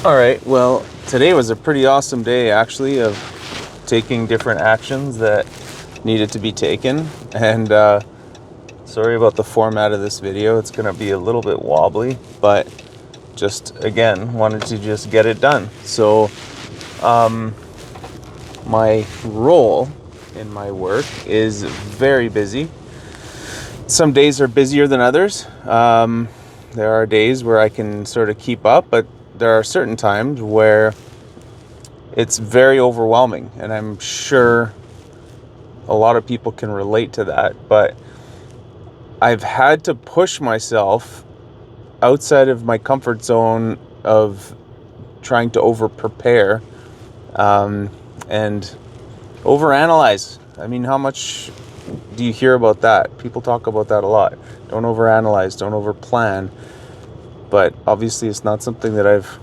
All right, well, today was a pretty awesome day actually of taking different actions that needed to be taken. And sorry about the format of this video, it's going to be a little bit wobbly, but just again, wanted to just get it done. So, my role in my work is very busy. Some days are busier than others. There are days where I can sort of keep up, but there are certain times where it's very overwhelming, and I'm sure a lot of people can relate to that. But I've had to push myself outside of my comfort zone of trying to over prepare and overanalyze. I mean, how much do you hear about that? People talk about that a lot. Don't overanalyze, don't overplan. But obviously it's not something that I've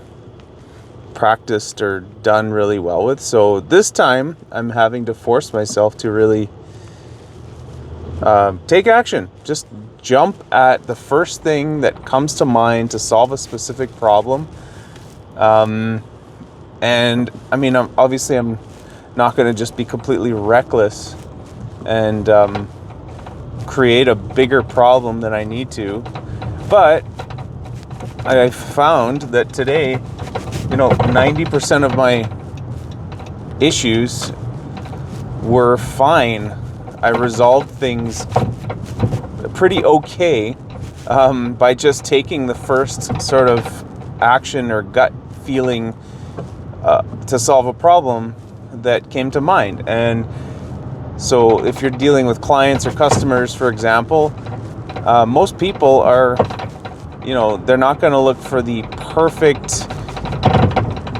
practiced or done really well with. So this time I'm having to force myself to really take action. Just jump at the first thing that comes to mind to solve a specific problem. And I mean, I'm not going to just be completely reckless and create a bigger problem than I need to. But I found that today, 90% of my issues were fine. I resolved things pretty okay by just taking the first sort of action or gut feeling to solve a problem that came to mind. And so if you're dealing with clients or customers, for example, most people are, they're not going to look for the perfect,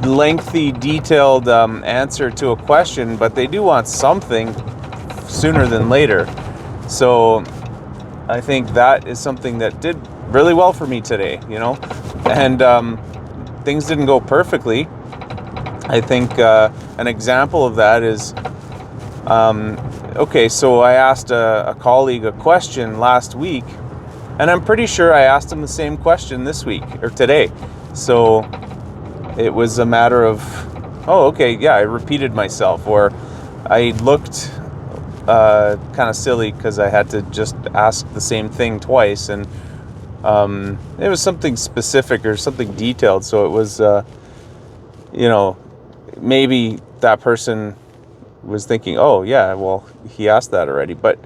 lengthy, detailed answer to a question, but they do want something sooner than later. So I think that is something that did really well for me today, and things didn't go perfectly. I think an example of that is, okay, so I asked a colleague a question last week, and I'm pretty sure I asked him the same question this week or today. So it was a matter of, oh, okay, yeah, I repeated myself, or I looked kind of silly because I had to just ask the same thing twice, and it was something specific or something detailed. So it was, maybe that person was thinking, oh yeah, well, he asked that already. But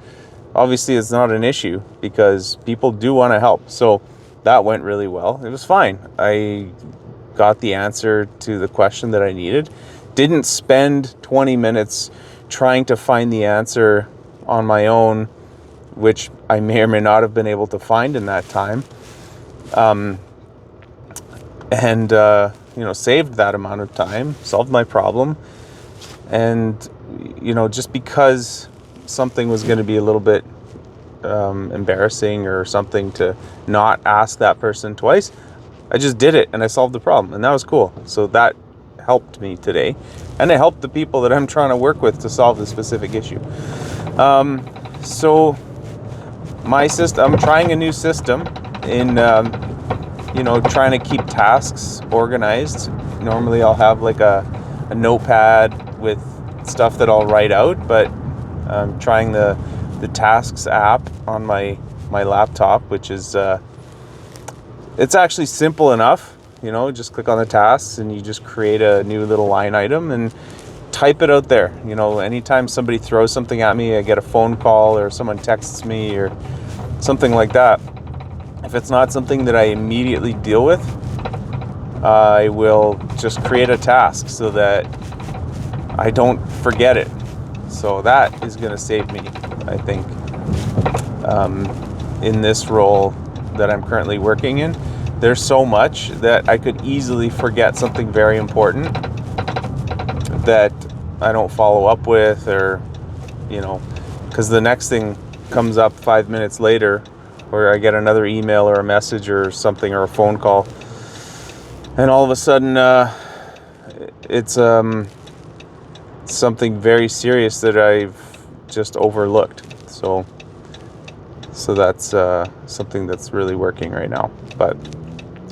obviously it's not an issue because people do want to help. So that went really well. It was fine. I got the answer to the question that I needed. Didn't spend 20 minutes trying to find the answer on my own, which I may or may not have been able to find in that time. And saved that amount of time, solved my problem. And, just because something was going to be a little bit embarrassing or something to not ask that person twice, I just did it and I solved the problem, and that was cool. So that helped me today, and it helped the people that I'm trying to work with to solve the specific issue. So my system, I'm trying a new system in, trying to keep tasks organized. Normally I'll have like a notepad with stuff that I'll write out, but I'm trying the tasks app on my laptop, which is, it's actually simple enough. Just click on the tasks and you just create a new little line item and type it out there. Anytime somebody throws something at me, I get a phone call or someone texts me or something like that. If it's not something that I immediately deal with, I will just create a task so that I don't forget it. So that is going to save me, I think, in this role that I'm currently working in. There's so much that I could easily forget something very important that I don't follow up with, or, because the next thing comes up 5 minutes later, or I get another email or a message or something, or a phone call, and all of a sudden it's something very serious that I've just overlooked. So that's something that's really working right now. But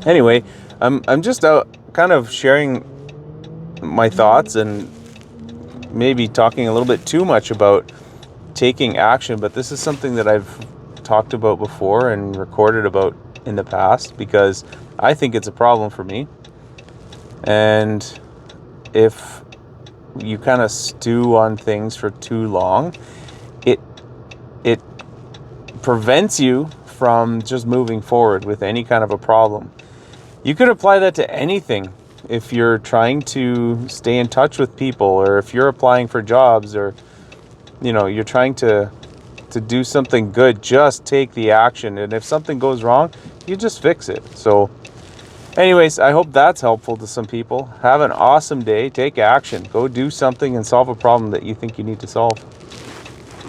anyway, I'm just out kind of sharing my thoughts and maybe talking a little bit too much about taking action, but this is something that I've talked about before and recorded about in the past because I think it's a problem for me. And if you kind of stew on things for too long, it prevents you from just moving forward with any kind of a problem. You could apply that to anything. If you're trying to stay in touch with people, or if you're applying for jobs, or you're trying to do something good, just take the action. And if something goes wrong, you just fix it. So anyways, I hope that's helpful to some people. Have an awesome day. Take action. Go do something and solve a problem that you think you need to solve.